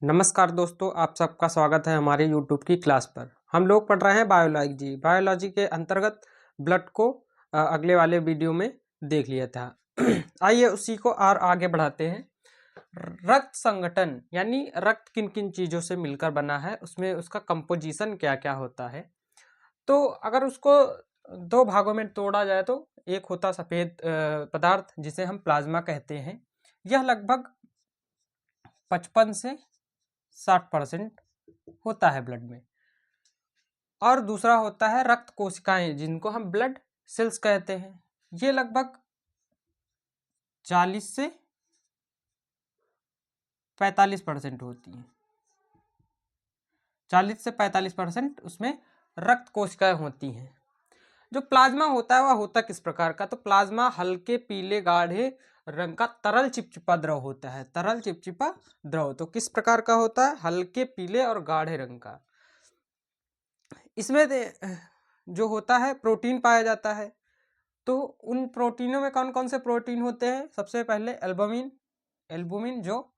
नमस्कार दोस्तों, आप सबका स्वागत है हमारे YouTube की क्लास पर। हम लोग पढ़ रहे हैं बायोलॉजी। बायोलॉजी के अंतर्गत ब्लड को अगले वाले वीडियो में देख लिया था। आइए उसी को और आगे बढ़ाते हैं। रक्त संगठन यानी रक्त किन किन चीज़ों से मिलकर बना है, उसमें उसका कंपोजिशन क्या क्या होता है। तो अगर उसको दो भागों में तोड़ा जाए तो एक होता सफ़ेद पदार्थ जिसे हम प्लाज्मा कहते हैं। यह लगभग 55 से 60% होता है ब्लड में। और दूसरा होता है रक्त कोशिकाएं जिनको हम ब्लड सेल्स कहते हैं। ये लगभग 40 से 45% होती हैं। 40 से 45% उसमें रक्त कोशिकाएं होती हैं। जो प्लाज्मा होता है वह होता किस प्रकार का, तो प्लाज्मा हल्के पीले गाढ़े रंग का तरल चिपचिपा द्रव होता है। तरल चिपचिपा द्रव तो किस प्रकार का होता है, हल्के पीले और गाढ़े रंग का। इसमें जो होता है प्रोटीन पाया जाता है। तो उन प्रोटीनों में कौन कौन से प्रोटीन होते हैं, सबसे पहले एल्बुमिन। एल्बुमिन जो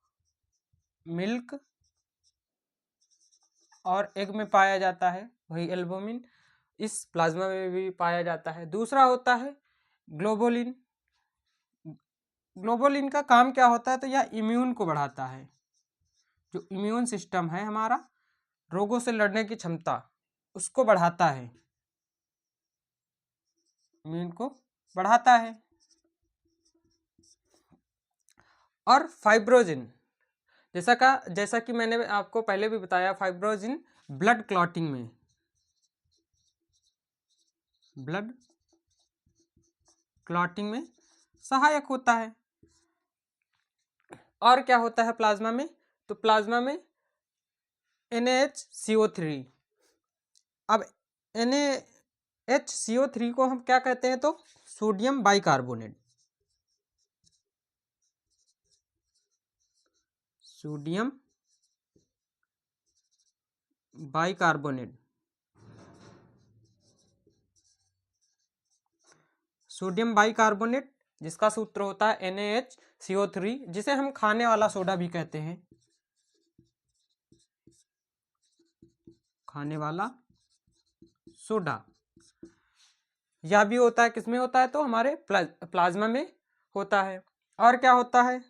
मिल्क और एग में पाया जाता है, वही एल्बुमिन इस प्लाज्मा में भी पाया जाता है। दूसरा होता है ग्लोबुलिन। ग्लोबुलिन का काम क्या होता है, तो यह इम्यून को बढ़ाता है। जो इम्यून सिस्टम है हमारा, रोगों से लड़ने की क्षमता उसको बढ़ाता है, इम्यून को बढ़ाता है। और फाइब्रोजिन जैसा कि मैंने आपको पहले भी बताया, फाइब्रोजिन ब्लड क्लॉटिंग में सहायक होता है। और क्या होता है प्लाज्मा में, तो प्लाज्मा में NaHCO3। अब NaHCO3 को हम क्या कहते हैं, तो sodium bicarbonate. Sodium bicarbonate sodium bicarbonate जिसका सूत्र होता है NaHCO3, जिसे हम खाने वाला सोडा भी कहते हैं। खाने वाला सोडा यह भी होता है, किसमें होता है, तो हमारे प्लाज्मा में होता है। और क्या होता है,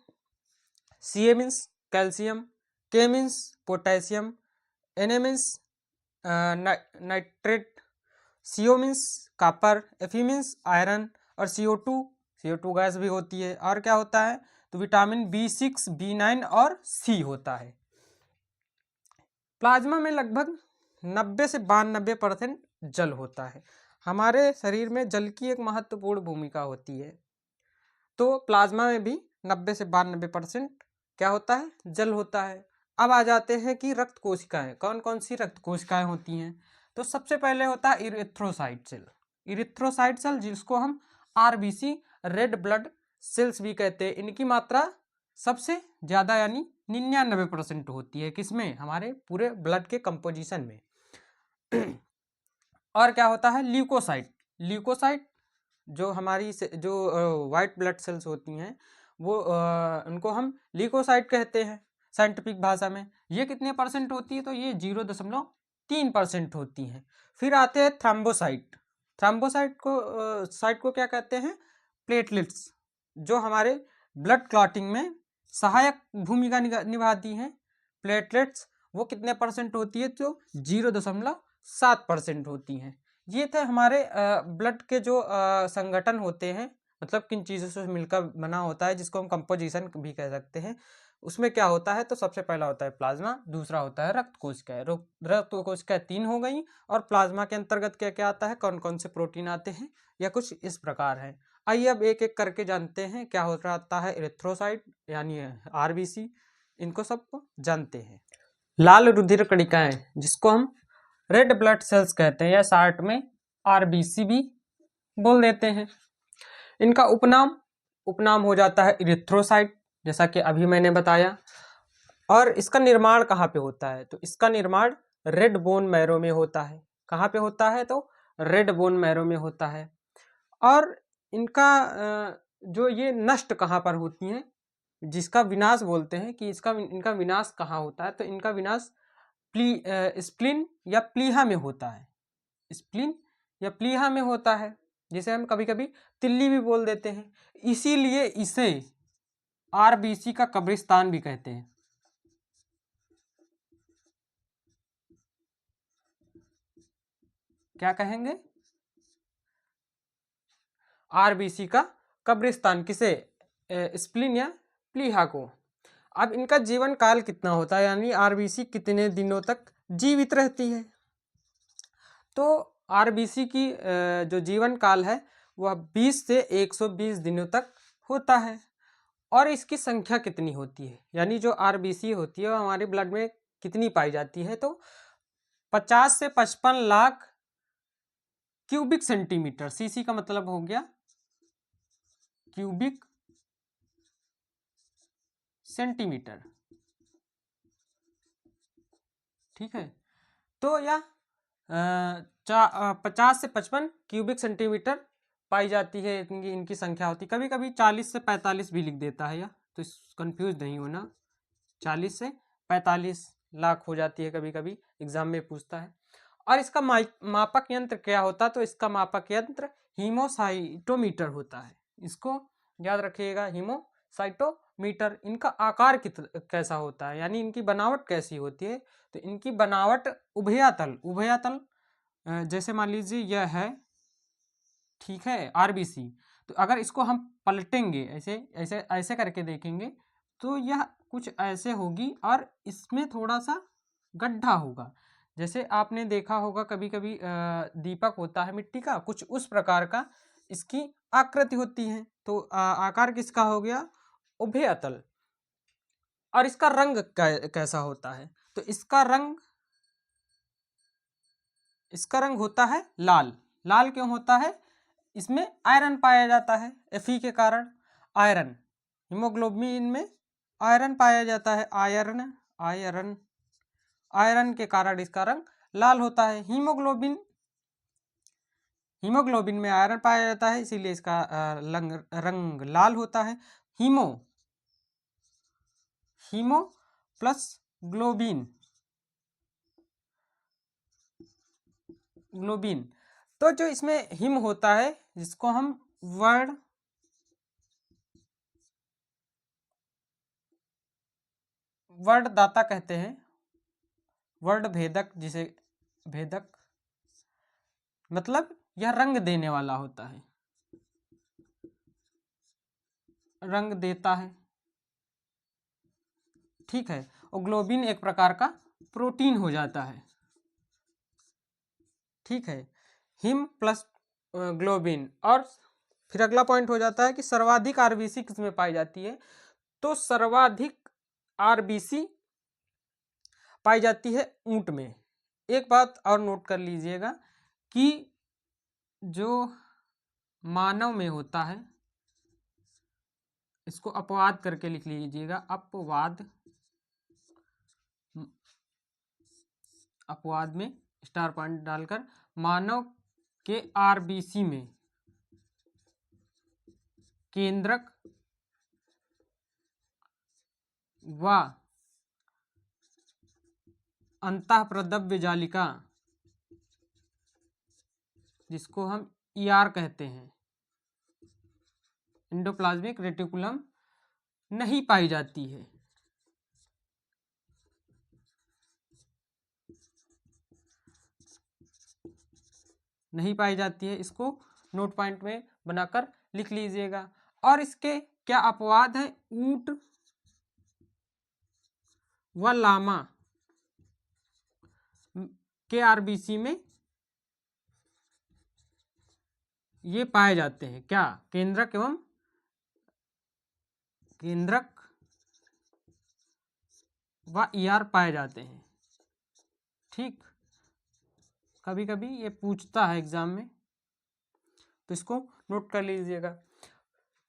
Ca means calcium, K means potassium, Na means nitrate, CO means copper, Fe means iron और CO2 गैस भी होती है। और क्या होता है, तो विटामिन B6, B9 और C होता है। प्लाज्मा में लगभग 90 से 92% जल होता है। हमारे शरीर में जल की एक महत्वपूर्ण भूमिका होती है। तो प्लाज्मा में भी 90 से 92% क्या होता है, जल होता है। अब आ जाते हैं कि रक्त कोशिकाएं, कौन कौन सी रक्त कोशिकाएं होती हैं। तो सबसे पहले होता है इरिथ्रोसाइट सेल। इरिथ्रोसाइट सेल जिसको हम RBC रेड ब्लड सेल्स भी कहते हैं। इनकी मात्रा सबसे ज़्यादा यानी 99% होती है, किसमें, हमारे पूरे ब्लड के कंपोजिशन में। और क्या होता है, ल्यूकोसाइट। ल्यूकोसाइट जो हमारी जो वाइट ब्लड सेल्स होती हैं, वो उनको हम ल्यूकोसाइट कहते हैं साइंटिफिक भाषा में। ये कितने परसेंट होती है, तो ये 0.3% होती हैं। फिर आते हैं थ्रोम्बोसाइट। साइट को क्या कहते हैं, प्लेटलेट्स, जो हमारे ब्लड क्लॉटिंग में सहायक भूमिका निभाती हैं। प्लेटलेट्स वो कितने परसेंट होती है, तो 0.7% होती हैं। ये थे हमारे ब्लड के जो संगठन होते हैं, मतलब किन चीज़ों से मिलकर बना होता है, जिसको हम कंपोजिशन भी कह सकते हैं। उसमें क्या होता है, तो सबसे पहला होता है प्लाज्मा, दूसरा होता है रक्त कोशिकाएं। रक्त कोशिकाएं 3 हो गई। और प्लाज्मा के अंतर्गत क्या क्या आता है, कौन कौन से प्रोटीन आते हैं, या कुछ इस प्रकार है। आइए अब एक एक करके जानते हैं क्या होता है इरिथ्रोसाइट यानी RBC। इनको सबको जानते हैं। लाल रुधिर कणिकाएं जिसको हम रेड ब्लड सेल्स कहते हैं, या शॉर्ट में RBC भी बोल देते हैं। इनका उपनाम हो जाता है इरिथ्रोसाइट, जैसा कि अभी मैंने बताया। और इसका निर्माण कहाँ पे होता है, तो इसका निर्माण रेड बोन मैरो में होता है। कहाँ पे होता है, तो रेड बोन मैरो में होता है। और इनका जो ये नष्ट कहाँ पर होती हैं, जिसका विनाश बोलते हैं कि इनका विनाश कहाँ होता है, तो इनका विनाश स्प्लीन या प्लीहा में होता है। स्प्लीन या प्लीहा में होता है, जिसे हम कभी कभी तिल्ली भी बोल देते हैं। इसीलिए इसे आरबीसी का कब्रिस्तान भी कहते हैं। क्या कहेंगे? आरबीसी का कब्रिस्तान। किसे? स्प्लीन या प्लीहा को। अब इनका जीवन काल कितना होता है, यानी आरबीसी कितने दिनों तक जीवित रहती है? तो आरबीसी की जो जीवन काल है वह 20 से 120 दिनों तक होता है। और इसकी संख्या कितनी होती है, यानी जो आरबीसी होती है वो हमारे ब्लड में कितनी पाई जाती है, तो 50 से 55 लाख क्यूबिक सेंटीमीटर। सीसी का मतलब हो गया क्यूबिक सेंटीमीटर। ठीक है, तो यह 50 से 55 क्यूबिक सेंटीमीटर पाई जाती है, इनकी संख्या होती है। कभी कभी 40 से 45 भी लिख देता है यह, तो कंफ्यूज नहीं होना। 40 से 45 लाख हो जाती है, कभी कभी एग्जाम में पूछता है। और इसका मापक यंत्र क्या होता है, तो इसका मापक यंत्र हीमोसाइटोमीटर होता है। इसको याद रखिएगा, हीमोसाइटोमीटर। इनका आकार कैसा होता है, यानी इनकी बनावट कैसी होती है, तो इनकी बनावट उभयतल जैसे मान लीजिए यह है, ठीक है, आरबीसी। तो अगर इसको हम पलटेंगे, ऐसे ऐसे ऐसे करके देखेंगे, तो यह कुछ ऐसे होगी और इसमें थोड़ा सा गड्ढा होगा। जैसे आपने देखा होगा कभी कभी दीपक होता है मिट्टी का, कुछ उस प्रकार का इसकी आकृति होती है। तो आकार किसका हो गया? उभयतल। और इसका रंग कैसा होता है, तो इसका रंग होता है लाल। लाल क्यों होता है? इसमें आयरन पाया जाता है, Fe के कारण आयरन। हीमोग्लोबिन में आयरन पाया जाता है, आयरन के कारण इसका रंग लाल होता है। हीमोग्लोबिन में आयरन पाया जाता है, इसीलिए इसका रंग लाल होता है। हीमो प्लस ग्लोबिन, तो जो इसमें हिम होता है, जिसको हम वर्ण दाता कहते हैं, वर्ण भेदक, जिसे भेदक मतलब यह रंग देने वाला होता है, रंग देता है। ठीक है, और ग्लोबिन एक प्रकार का प्रोटीन हो जाता है। ठीक है, हिम प्लस ग्लोबिन। और फिर अगला पॉइंट हो जाता है कि सर्वाधिक आरबीसी किसमें पाई जाती है, तो सर्वाधिक आरबीसी पाई जाती है ऊंट में। एक बात और नोट कर लीजिएगा कि जो मानव में होता है, इसको अपवाद करके लिख लीजिएगा, अपवाद में स्टार पॉइंट डालकर, मानव के आरबीसी में केंद्रक व अंतःप्रद्रव्य जालिका, जिसको हम ईआर कहते हैं, एंडोप्लाज्मिक रेटिकुलम, नहीं पाई जाती है। नहीं पाई जाती है, इसको नोट पॉइंट में बनाकर लिख लीजिएगा। और इसके क्या अपवाद हैं? ऊंट व लामा के आरबीसी में ये पाए जाते हैं। क्या? केंद्रक व ईआर पाए जाते हैं। ठीक, कभी कभी ये पूछता है एग्जाम में, तो इसको नोट कर लीजिएगा।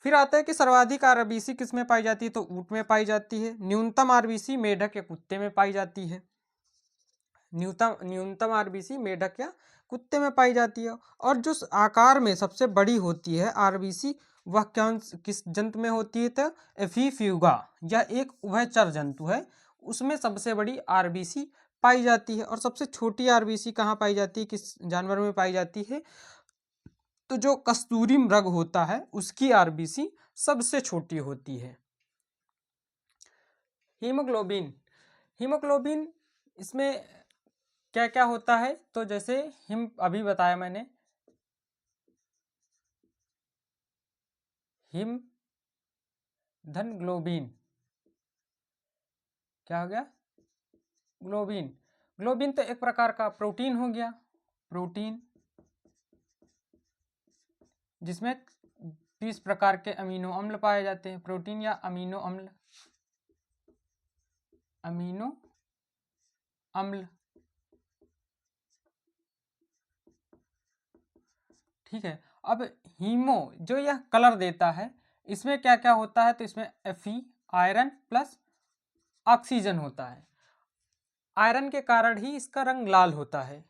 फिर आता है कि सर्वाधिक आरबीसी किस में पाई जाती है, तो ऊंट में पाई जाती है। न्यूनतम आरबीसी मेढक या कुत्ते में पाई जाती है। न्यूनतम आरबीसी मेढक या कुत्ते में पाई जाती है। और जो आकार में सबसे बड़ी होती है आरबीसी, वह किस जंतु में होती है? तो एफीफ्यूगा, यह एक उभयचर जंतु है, उसमें सबसे बड़ी आरबीसी पाई जाती है। और सबसे छोटी आरबीसी कहाँ पाई जाती है, किस जानवर में पाई जाती है? तो जो कस्तूरी मृग होता है उसकी आरबीसी सबसे छोटी होती है। हीमोग्लोबिन, हीमोग्लोबिन इसमें क्या क्या होता है? तो जैसे अभी बताया मैंने, हिम धन ग्लोबिन, क्या हो गया? ग्लोबिन। ग्लोबिन तो एक प्रकार का प्रोटीन हो गया, प्रोटीन जिसमें 20 प्रकार के अमीनो अम्ल पाए जाते हैं। प्रोटीन या अमीनो अम्ल, अमीनो अम्ल, ठीक है। अब हीमो जो यह कलर देता है, इसमें क्या क्या होता है? तो इसमें Fe आयरन प्लस ऑक्सीजन होता है। आयरन के कारण ही इसका रंग लाल होता है।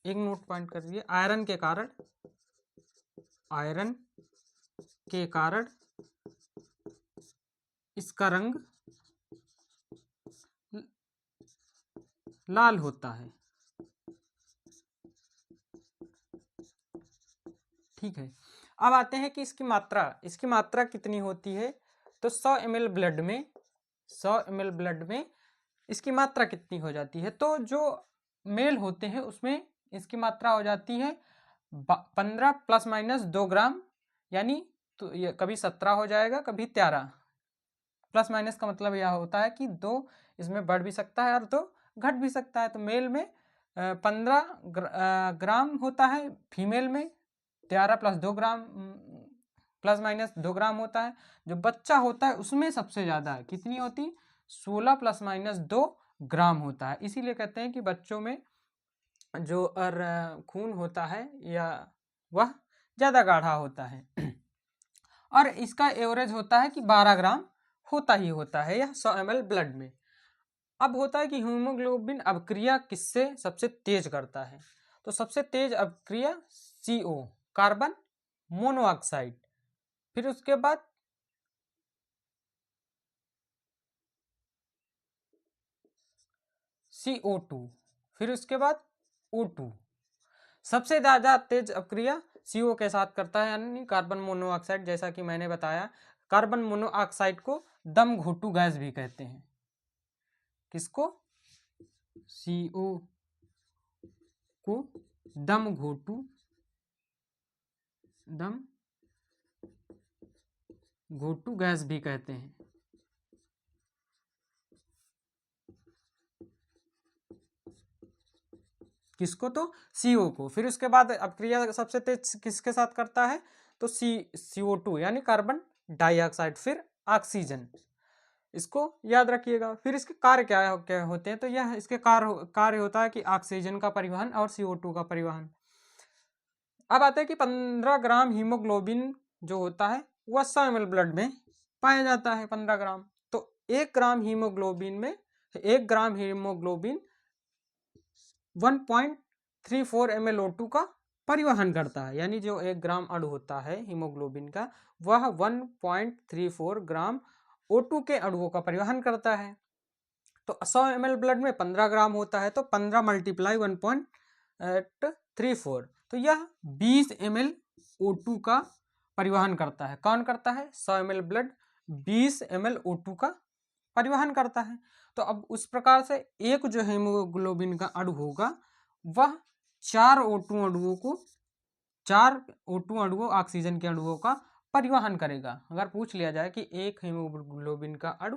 एक नोट पॉइंट कर दिए, आयरन के कारण, आयरन के कारण इसका रंग लाल होता है, ठीक है। अब आते हैं कि इसकी मात्रा कितनी होती है? तो 100 ml ब्लड में, 100 ml ब्लड में इसकी मात्रा कितनी हो जाती है? तो जो मेल होते हैं उसमें इसकी मात्रा हो जाती है 15 प्लस माइनस 2 ग्राम, यानी तो ये कभी 17 हो जाएगा, कभी 13। प्लस माइनस का मतलब यह होता है कि 2 इसमें बढ़ भी सकता है और 2 घट भी सकता है। तो मेल में 15 ग्राम होता है, फीमेल में 13 प्लस 2 ग्राम, प्लस माइनस 2 ग्राम होता है। जो बच्चा होता है उसमें सबसे ज़्यादा कितनी होती? 16 प्लस माइनस 2 ग्राम होता है। इसीलिए कहते हैं कि बच्चों में जो खून होता है या वह ज़्यादा गाढ़ा होता है। और इसका एवरेज होता है कि 12 ग्राम होता ही होता है यह 100 ml ब्लड में। अब होता है कि हीमोग्लोबिन अभिक्रिया किससे सबसे तेज करता है? तो सबसे तेज अभिक्रिया CO, कार्बन मोनोऑक्साइड, फिर उसके बाद CO2, फिर उसके बाद O2। सबसे ज़्यादा तेज अभिक्रिया CO के साथ करता है, यानी कार्बन मोनोऑक्साइड। जैसा कि मैंने बताया, कार्बन मोनोऑक्साइड को दम घोटू गैस भी कहते हैं। किसको? CO को दम घोटू गैस भी कहते हैं। किसको? तो CO को। फिर उसके बाद अभिक्रिया सबसे तेज किसके साथ करता है? तो CO2 यानी कार्बन डाइऑक्साइड, फिर ऑक्सीजन। इसको याद रखिएगा। फिर इसके कार्य क्या क्या होते हैं? तो यह इसके कार्य होता है कि ऑक्सीजन का परिवहन और CO2 का परिवहन। अब आते हैं कि 15 ग्राम हीमोग्लोबिन जो होता है वह 100 ml ब्लड में पाया जाता है, 15 ग्राम। तो 1 ग्राम हीमोग्लोबिन 1.34 ml O2 का परिवहन करता है। यानी जो 1 ग्राम अणु होता है हीमोग्लोबिन का, वह 1.34 ग्राम O2 के अणुओं का परिवहन करता है। तो 100 ml ब्लड में 15 ग्राम होता है, तो 15 मल्टीप्लाई 1.34, तो यह 20 ml O2 का परिवहन करता है। कौन करता है? 100 ml ब्लड 20 ml O2 का परिवहन करता है। तो अब उस प्रकार से एक जो हीमोग्लोबिन का अणु होगा वह 4 O2 अणुओं ऑक्सीजन के अणुओं का परिवहन करेगा। अगर पूछ लिया जाए कि एक हीमोग्लोबिन का अणु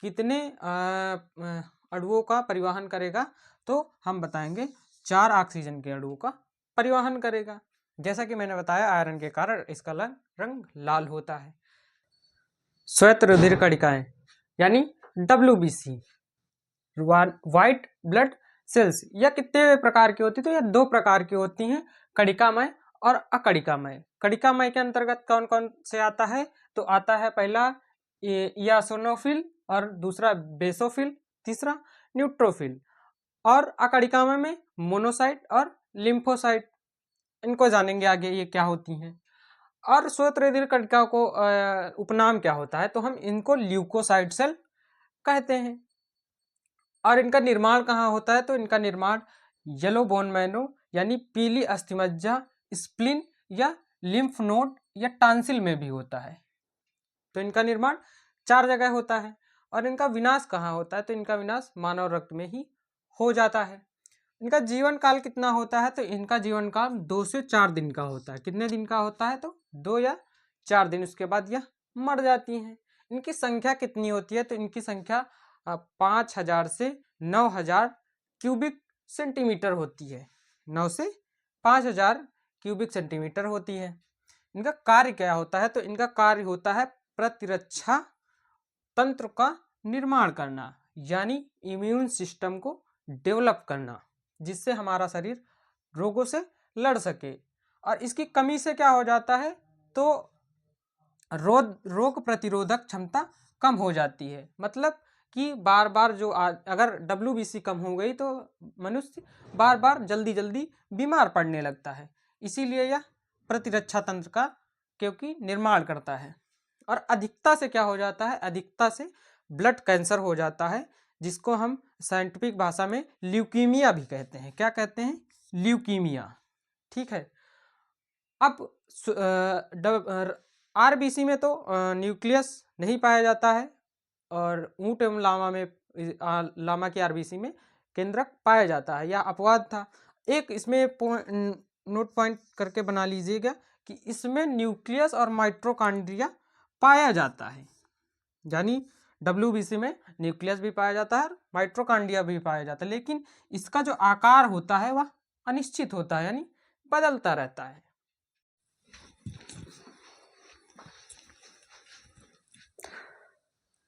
कितने अणुओं का परिवहन करेगा, तो हम बताएंगे 4 ऑक्सीजन के अणुओं का परिवहन करेगा। जैसा कि मैंने बताया, आयरन के कारण इसका रंग लाल होता है। श्वेत रुधिर कणिकाएं यानी WBC, व्हाइट ब्लड सेल्स, यह कितने प्रकार की होती है? तो यह 2 प्रकार की होती हैं, कणिकामय और अकणिकामय। कणिकामय के अंतर्गत कौन कौन से आता है? तो आता है पहला इयासोनोफिल और दूसरा बेसोफिल, तीसरा न्यूट्रोफिल। और अकणिकामय में मोनोसाइट और लिम्फोसाइट। इनको जानेंगे आगे ये क्या होती हैं। और श्वेत रुधिर कणिका को उपनाम क्या होता है, तो हम इनको ल्यूकोसाइट सेल कहते हैं। और इनका निर्माण कहाँ होता है, तो इनका निर्माण येलो बोन मैरो यानी पीली अस्थिमज्जा, स्प्लीन या लिम्फ नोड या टांसिल में भी होता है। तो इनका निर्माण 4 जगह होता है। और इनका विनाश कहाँ होता है, तो इनका विनाश मानव रक्त में ही हो जाता है। इनका जीवन काल कितना होता है, तो इनका जीवन काल 2 से 4 दिन का होता है। कितने दिन का होता है, तो 2 या 4 दिन, उसके बाद यह मर जाती हैं। इनकी संख्या कितनी होती है, तो इनकी संख्या 5000 से 9000 क्यूबिक सेंटीमीटर होती है। 9 से 5000 क्यूबिक सेंटीमीटर होती है। इनका कार्य क्या होता है, तो इनका कार्य होता है प्रतिरक्षा तंत्र का निर्माण करना, यानी इम्यून सिस्टम को डेवलप करना, जिससे हमारा शरीर रोगों से लड़ सके। और इसकी कमी से क्या हो जाता है, तो रोग प्रतिरोधक क्षमता कम हो जाती है। मतलब कि बार बार जो अगर WBC कम हो गई तो मनुष्य बार बार जल्दी जल्दी बीमार पड़ने लगता है। इसीलिए यह प्रतिरक्षा तंत्र का क्योंकि निर्माण करता है। और अधिकता से क्या हो जाता है, अधिकता से ब्लड कैंसर हो जाता है, जिसको हम साइंटिफिक भाषा में ल्यूकीमिया भी कहते हैं। क्या कहते हैं, ल्यूकीमिया। ठीक है। अब RBC में तो न्यूक्लियस नहीं पाया जाता है, और ऊंट एवं लामा में लामा की RBC में केंद्रक पाया जाता है, या अपवाद था। एक इसमें नोट पॉइंट करके बना लीजिएगा कि इसमें न्यूक्लियस और माइटोकॉन्ड्रिया पाया जाता है। यानी WBC में न्यूक्लियस भी पाया जाता है और माइटोकॉन्ड्रिया भी पाया जाता है, लेकिन इसका जो आकार होता है वह अनिश्चित होता है, यानी बदलता रहता है।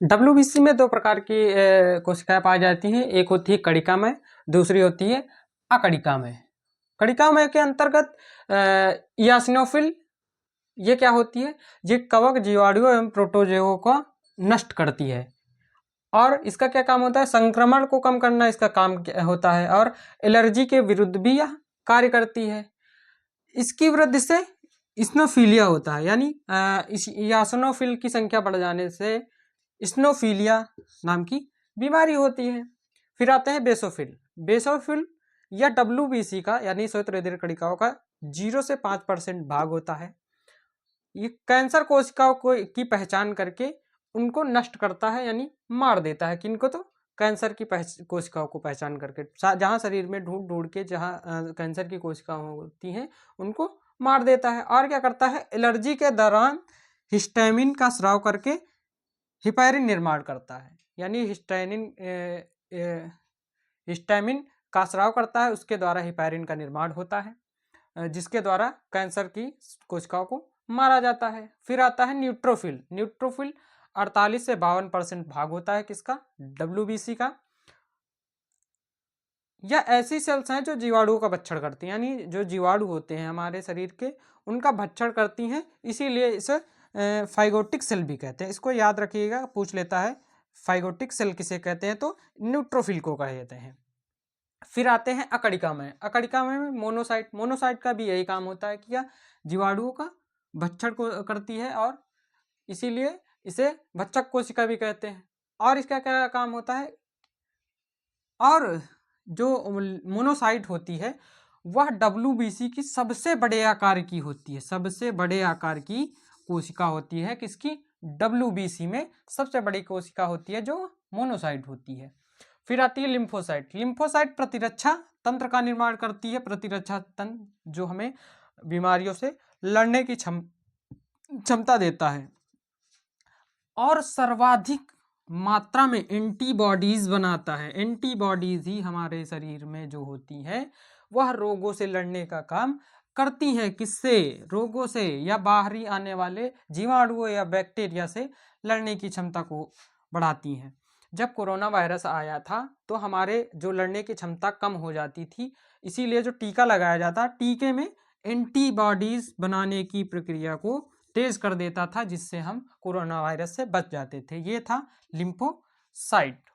WBC में 2 प्रकार की कोशिकाएं पाई जाती हैं। एक होती है कणिकामय, दूसरी होती है अकणिकामय। कणिकामय के अंतर्गत इयासिनोफिल, ये क्या होती है, ये कवक, जीवाणुओं एवं प्रोटोजोओं को नष्ट करती है। और इसका क्या काम होता है, संक्रमण को कम करना इसका काम होता है, और एलर्जी के विरुद्ध भी यह कार्य करती है। इसकी वृद्धि से स्नोफीलिया होता है, यानी इस इयासिनोफिल की संख्या बढ़ जाने से स्नोफीलिया नाम की बीमारी होती है। फिर आते हैं बेसोफिल। बेसोफिल या WBC का यानी श्वेत रुधिर कणिकाओं का 0 से 5% भाग होता है। ये कैंसर कोशिकाओं को की पहचान करके उनको नष्ट करता है, यानी मार देता है। किनको, तो कैंसर की कोशिकाओं को पहचान करके, जहाँ शरीर में ढूंढ ढूंढ के जहाँ कैंसर की कोशिकाएं होती हैं उनको मार देता है। और क्या करता है, एलर्जी के दौरान हिस्टामिन का स्राव करके हिपैरिन निर्माण करता है, यानी हिस्टामिन का स्राव करता है, उसके द्वारा हिपैरिन का निर्माण होता है, जिसके द्वारा कैंसर की कोशिकाओं को मारा जाता है। फिर आता है न्यूट्रोफिल। न्यूट्रोफिल 48 से 52% भाग होता है किसका, WBC का। यह ऐसी सेल्स हैं जो जीवाणुओं का भक्षण करती हैं, यानी जो जीवाणु होते हैं हमारे शरीर के उनका भक्षण करती हैं, इसीलिए इसे फाइगोटिक सेल भी कहते हैं। इसको याद रखिएगा, पूछ लेता है फाइगोटिक सेल किसे कहते हैं, तो न्यूट्रोफिल को कहते हैं। फिर आते हैं अकणिकामय। अकणिकामय में मोनोसाइट। मोनोसाइट का भी यही काम होता है कि यह जीवाणुओं का भक्षण को करती है, और इसीलिए इसे भक्षक कोशिका भी कहते हैं। और इसका क्या काम होता है, और जो मोनोसाइट होती है वह WBC की सबसे बड़े आकार की होती है। सबसे बड़े आकार की कोशिका होती है किसकी, WBC में सबसे बड़ी कोशिका होती है जो मोनोसाइट होती है। फिर आती है लिम्फोसाइट। लिम्फोसाइट प्रतिरक्षा तंत्र का निर्माण करती है। प्रतिरक्षा तंत्र जो हमें बीमारियों से लड़ने की क्षमता देता है, और सर्वाधिक मात्रा में एंटीबॉडीज बनाता है। एंटीबॉडीज ही हमारे शरीर में जो होती है वह रोगों से लड़ने का काम करती है। किससे, रोगों से, या बाहरी आने वाले जीवाणुओं या बैक्टीरिया से लड़ने की क्षमता को बढ़ाती हैं। जब कोरोना वायरस आया था तो हमारे जो लड़ने की क्षमता कम हो जाती थी, इसीलिए जो टीका लगाया जाता, टीके में एंटीबॉडीज बनाने की प्रक्रिया को तेज कर देता था, जिससे हम कोरोना वायरस से बच जाते थे। ये था लिम्फोसाइट।